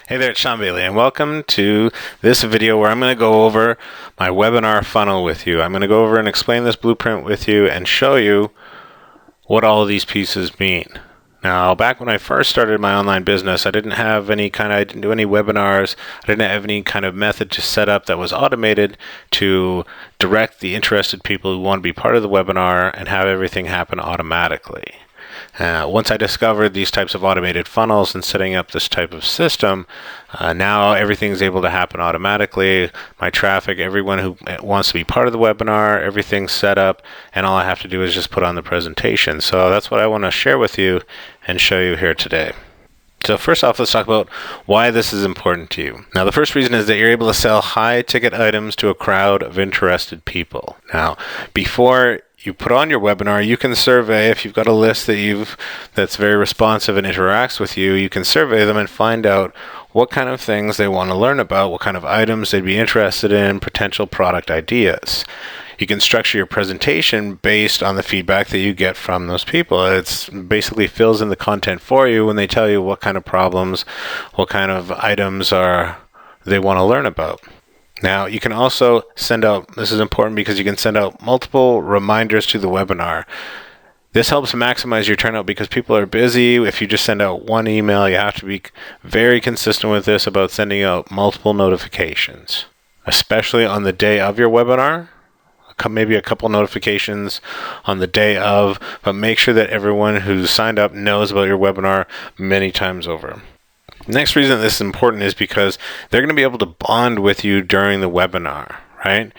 Hey there, it's Sean Bailey, and welcome to this video where I'm going to go over my webinar funnel with you. I'm going to go over and explain this blueprint with you and show you what all of these pieces mean. Now, back when I first started my online business, I didn't do any webinars. I didn't have any kind of method to set up that was automated to direct the interested people who want to be part of the webinar and have everything happen automatically. Once I discovered these types of automated funnels and setting up this type of system, now everything's able to happen automatically. My traffic, everyone who wants to be part of the webinar, everything's set up, and all I have to do is just put on the presentation. So that's what I want to share with you and show you here today. So first off, let's talk about why this is important to you. Now, the first reason is that you're able to sell high-ticket items to a crowd of interested people. Now, before you put on your webinar, you can survey. If you've got a list that's very responsive and interacts with you, you can survey them and find out what kind of things they want to learn about, what kind of items they'd be interested in, potential product ideas. You can structure your presentation based on the feedback that you get from those people. It basically fills in the content for you when they tell you what kind of problems, what kind of items they want to learn about. Now, you can also send out, this is important because you can send out multiple reminders to the webinar. This helps maximize your turnout because people are busy. If you just send out one email, you have to be very consistent with this about sending out multiple notifications, especially on the day of your webinar. Maybe a couple notifications on the day of, but make sure that everyone who's signed up knows about your webinar many times over. Next reason this is important is because they're going to be able to bond with you during the webinar, right?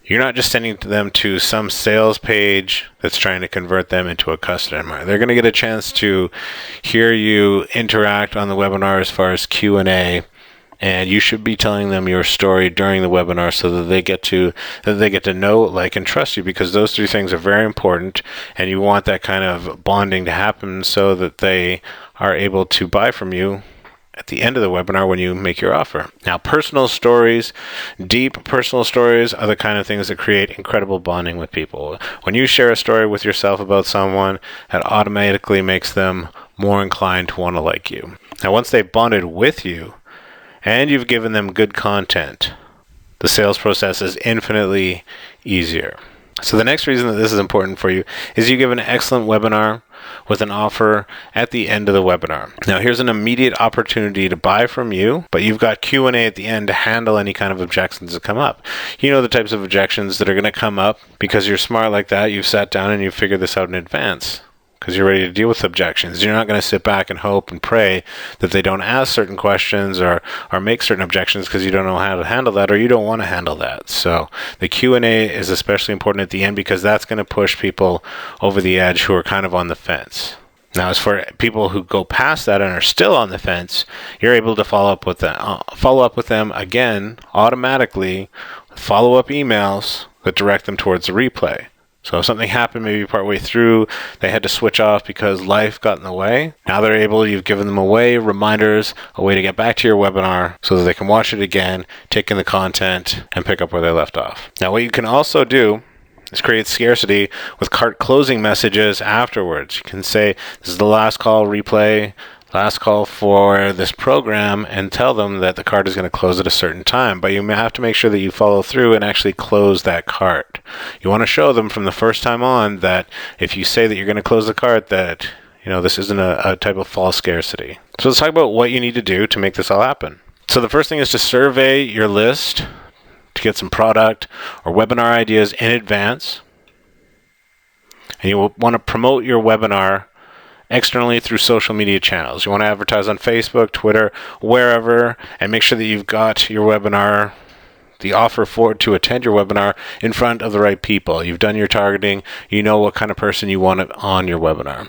You're not just sending them to some sales page that's trying to convert them into a customer. They're going to get a chance to hear you interact on the webinar as far as Q&A, and you should be telling them your story during the webinar so that they get to know, like, and trust you, because those three things are very important, and you want that kind of bonding to happen so that they are able to buy from you at the end of the webinar when you make your offer. Now, personal stories, deep personal stories, are the kind of things that create incredible bonding with people. When you share a story with yourself about someone, that automatically makes them more inclined to want to like you. Now, once they've bonded with you and you've given them good content, the sales process is infinitely easier. So the next reason that this is important for you is you give an excellent webinar with an offer at the end of the webinar. Now, here's an immediate opportunity to buy from you, but you've got Q&A at the end to handle any kind of objections that come up. You know the types of objections that are going to come up because you're smart like that. You've sat down and you've figured this out in advance because you're ready to deal with objections. You're not going to sit back and hope and pray that they don't ask certain questions or make certain objections because you don't know how to handle that or you don't want to handle that. So the Q&A is especially important at the end because that's going to push people over the edge who are kind of on the fence. Now, as for people who go past that and are still on the fence, you're able to follow up with them again automatically with follow-up emails that direct them towards the replay. So if something happened maybe partway through, they had to switch off because life got in the way. Now you've given them reminders, a way to get back to your webinar so that they can watch it again, take in the content, and pick up where they left off. Now, what you can also do is create scarcity with cart closing messages afterwards. You can say, this is the last call replay, last call for this program, and tell them that the cart is going to close at a certain time. But you have to make sure that you follow through and actually close that cart. You want to show them from the first time on that if you say that you're going to close the cart, that this isn't a type of false scarcity. So let's talk about what you need to do to make this all happen. So the first thing is to survey your list to get some product or webinar ideas in advance. And you will want to promote your webinar externally through social media channels. You want to advertise on Facebook, Twitter, wherever, and make sure that you've got your webinar, the offer to attend your webinar, in front of the right people. You've done your targeting. You know what kind of person you want on your webinar.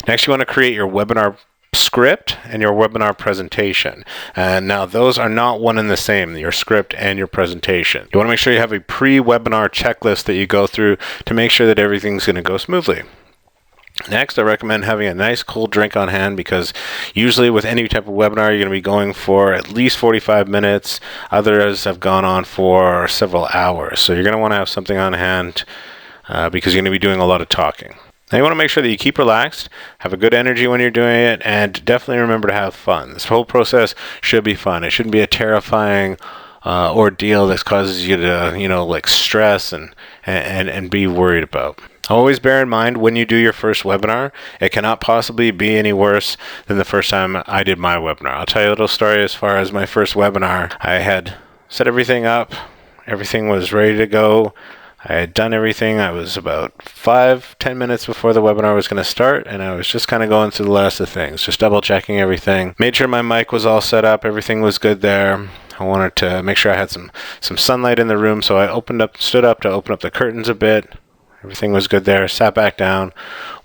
Next, you want to create your webinar script and your webinar presentation. And now those are not one and the same, your script and your presentation. You want to make sure you have a pre-webinar checklist that you go through to make sure that everything's going to go smoothly. Next, I recommend having a nice cold drink on hand because usually with any type of webinar, you're going to be going for at least 45 minutes. Others have gone on for several hours. So you're going to want to have something on hand because you're going to be doing a lot of talking. Now you want to make sure that you keep relaxed, have a good energy when you're doing it, and definitely remember to have fun. This whole process should be fun. It shouldn't be a terrifying ordeal that causes you to, like stress and be worried about. Always bear in mind when you do your first webinar, it cannot possibly be any worse than the first time I did my webinar. I'll tell you a little story as far as my first webinar. I had set everything up. Everything was ready to go. I had done everything. I was about 5-10 minutes before the webinar was going to start, and I was just kind of going through the last of things, just double checking everything. Made sure my mic was all set up. Everything was good there. I wanted to make sure I had some sunlight in the room, so I stood up to open up the curtains a bit. Everything was good there. Sat back down.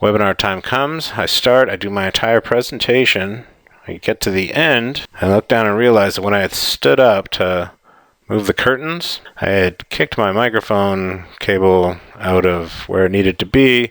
Webinar time comes. I start. I do my entire presentation. I get to the end. I look down and realize that when I had stood up to move the curtains, I had kicked my microphone cable out of where it needed to be,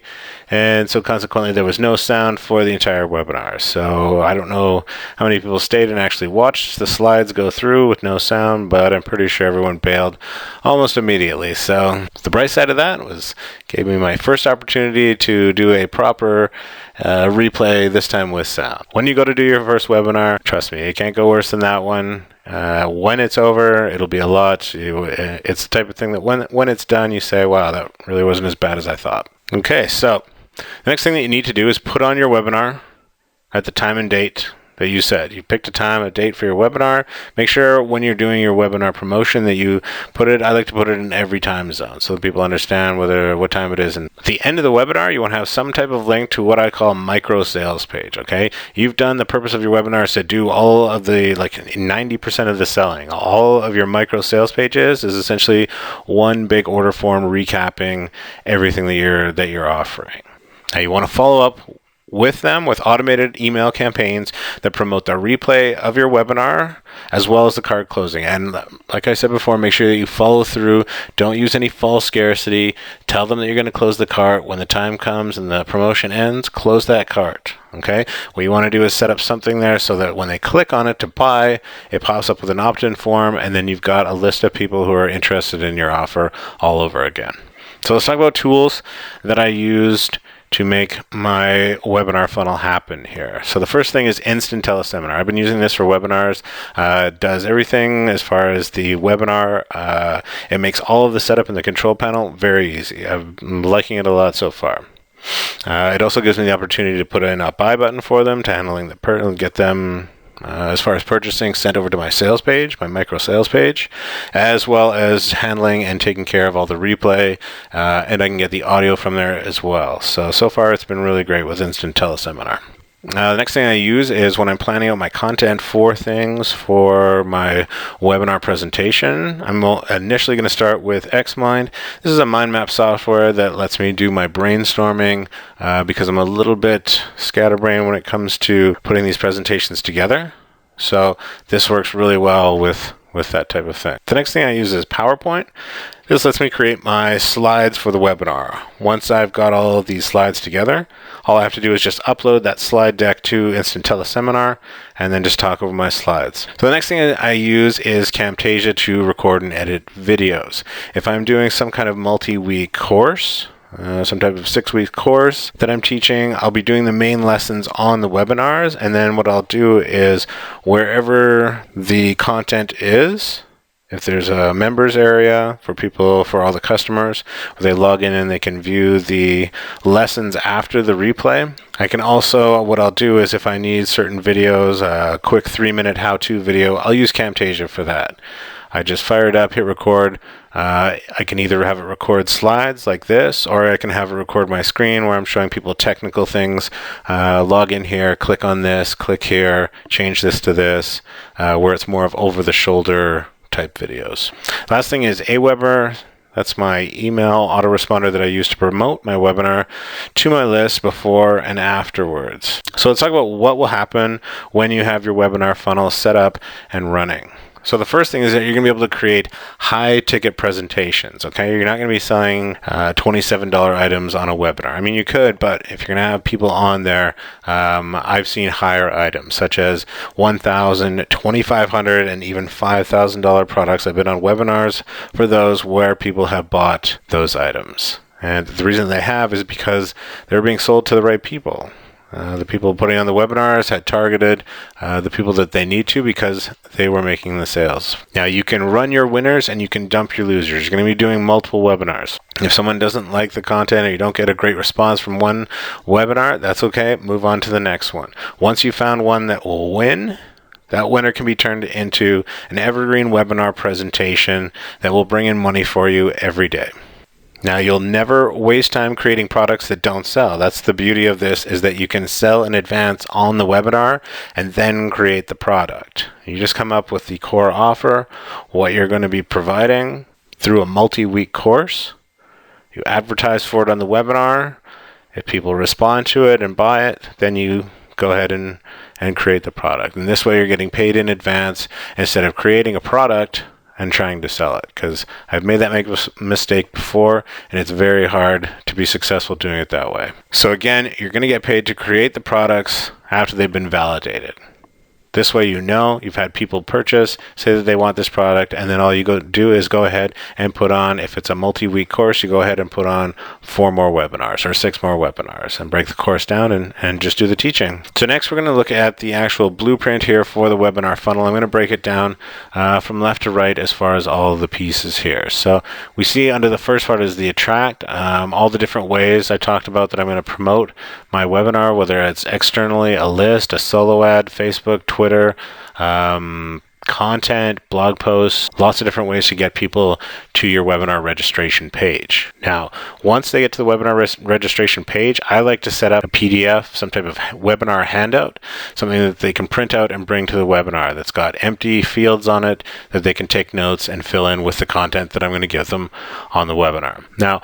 and so consequently there was no sound for the entire webinar. So I don't know how many people stayed and actually watched the slides go through with no sound, but I'm pretty sure everyone bailed almost immediately. So the bright side of that was gave me my first opportunity to do a proper replay, this time with sound. When you go to do your first webinar, trust me, it can't go worse than that one. When it's over, it'll be a lot. It's the type of thing that when it's done, you say, wow, that really wasn't as bad as I thought. Okay, so the next thing that you need to do is put on your webinar at the time and date that you said. You picked a time, a date for your webinar. Make sure when you're doing your webinar promotion that you put it, I like to put it in every time zone so that people understand what time it is. And at the end of the webinar, you want to have some type of link to what I call micro sales page, okay? You've done the purpose of your webinar is to do all of the, 90% of the selling. All of your micro sales pages is essentially one big order form recapping everything that you're offering. Now you want to follow up with them with automated email campaigns that promote the replay of your webinar as well as the cart closing. And like I said before, make sure that you follow through. Don't use any false scarcity. Tell them that you're going to close the cart. When the time comes and the promotion ends, close that cart. Okay? What you want to do is set up something there so that when they click on it to buy, it pops up with an opt-in form, and then you've got a list of people who are interested in your offer all over again. So let's talk about tools that I used to make my webinar funnel happen here. So the first thing is Instant Teleseminar. I've been using this for webinars. Does everything as far as the webinar. It makes all of the setup in the control panel very easy. I'm liking it a lot so far. It also gives me the opportunity to put in a buy button for them, to handling get them as far as purchasing sent over to my sales page, my micro sales page, as well as handling and taking care of all the replay, and I can get the audio from there as well. So far it's been really great with Instant Teleseminar. The next thing I use is when I'm planning out my content for things for my webinar presentation. I'm initially going to start with XMind. This is a mind map software that lets me do my brainstorming because I'm a little bit scatterbrained when it comes to putting these presentations together. So this works really well with that type of thing. The next thing I use is PowerPoint. This lets me create my slides for the webinar. Once I've got all of these slides together, all I have to do is just upload that slide deck to Instant Teleseminar and then just talk over my slides. So the next thing I use is Camtasia to record and edit videos. If I'm doing some kind of multi-week course, some type of 6-week course that I'm teaching, I'll be doing the main lessons on the webinars, and then what I'll do is wherever the content is, if there's a members area for all the customers, where they log in and they can view the lessons after the replay. I can also, what I'll do is if I need certain videos, a quick 3-minute how-to video, I'll use Camtasia for that. I just fire it up, hit record. I can either have it record slides like this, or I can have it record my screen where I'm showing people technical things. Log in here, click on this, click here, change this to this, where it's more of over-the-shoulder type videos. Last thing is Aweber. That's my email autoresponder that I use to promote my webinar to my list before and afterwards. So let's talk about what will happen when you have your webinar funnel set up and running. So the first thing is that you're going to be able to create high ticket presentations, okay? You're not going to be selling $27 items on a webinar. I mean, you could, but if you're going to have people on there, I've seen higher items such as $1,000, $2,500, and even $5,000 products. I've been on webinars for those where people have bought those items. And the reason they have is because they're being sold to the right people. The people putting on the webinars had targeted the people that they need to because they were making the sales. Now you can run your winners and you can dump your losers. You're going to be doing multiple webinars. If someone doesn't like the content or you don't get a great response from one webinar, that's okay. Move on to the next one. Once you found one that will win, that winner can be turned into an evergreen webinar presentation that will bring in money for you every day. Now, you'll never waste time creating products that don't sell. That's the beauty of this, is that you can sell in advance on the webinar and then create the product. You just come up with the core offer, what you're going to be providing through a multi-week course. You advertise for it on the webinar. If people respond to it and buy it, then you go ahead and create the product. And this way you're getting paid in advance instead of creating a product and trying to sell it, because I've made that mistake before, and it's very hard to be successful doing it that way. So again, you're going to get paid to create the products after they've been validated. This way you know you've had people purchase, say that they want this product, and then all you do is go ahead and put on, if it's a multi-week course, you go ahead and put on 4 more webinars or 6 more webinars and break the course down and just do the teaching. So next we're going to look at the actual blueprint here for the webinar funnel. I'm going to break it down from left to right as far as all of the pieces here. So we see under the first part is the attract, all the different ways I talked about that I'm going to promote my webinar, whether it's externally, a list, a solo ad, Facebook, Twitter, content, blog posts, lots of different ways to get people to your webinar registration page. Now, once they get to the webinar registration page, I like to set up a PDF, some type of webinar handout, something that they can print out and bring to the webinar that's got empty fields on it that they can take notes and fill in with the content that I'm going to give them on the webinar. Now,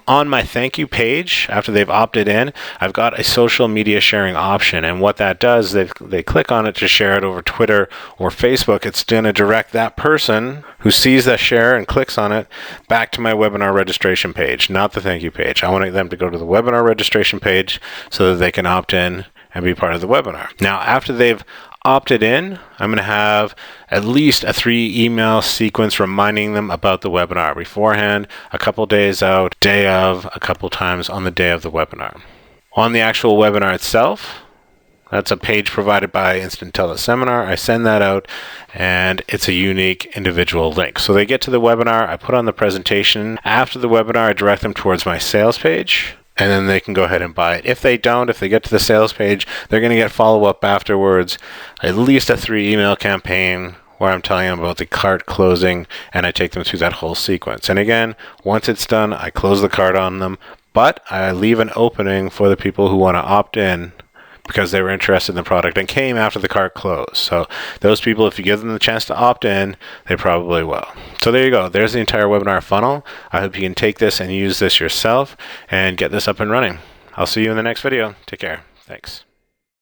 on my thank you page, after they've opted in, I've got a social media sharing option, and what that does, they click on it to share it over Twitter or Facebook. It's going to direct that person who sees that share and clicks on it back to my webinar registration page, not the thank you page. I want them to go to the webinar registration page so that they can opt in and be part of the webinar. Now, after they've opted in, I'm going to have at least a 3 email sequence reminding them about the webinar beforehand, a couple days out, day of, a couple times on the day of the webinar. On the actual webinar itself, that's a page provided by Instant Teleseminar. I send that out, and it's a unique individual link. So they get to the webinar, I put on the presentation. After the webinar, I direct them towards my sales page, and then they can go ahead and buy it. If they get to the sales page, they're going to get follow-up afterwards, at least a 3 email campaign where I'm telling them about the cart closing, and I take them through that whole sequence. And again, once it's done, I close the cart on them, but I leave an opening for the people who want to opt in because they were interested in the product and came after the cart closed. So those people, if you give them the chance to opt in, they probably will. So there you go. There's the entire webinar funnel. I hope you can take this and use this yourself and get this up and running. I'll see you in the next video. Take care. Thanks.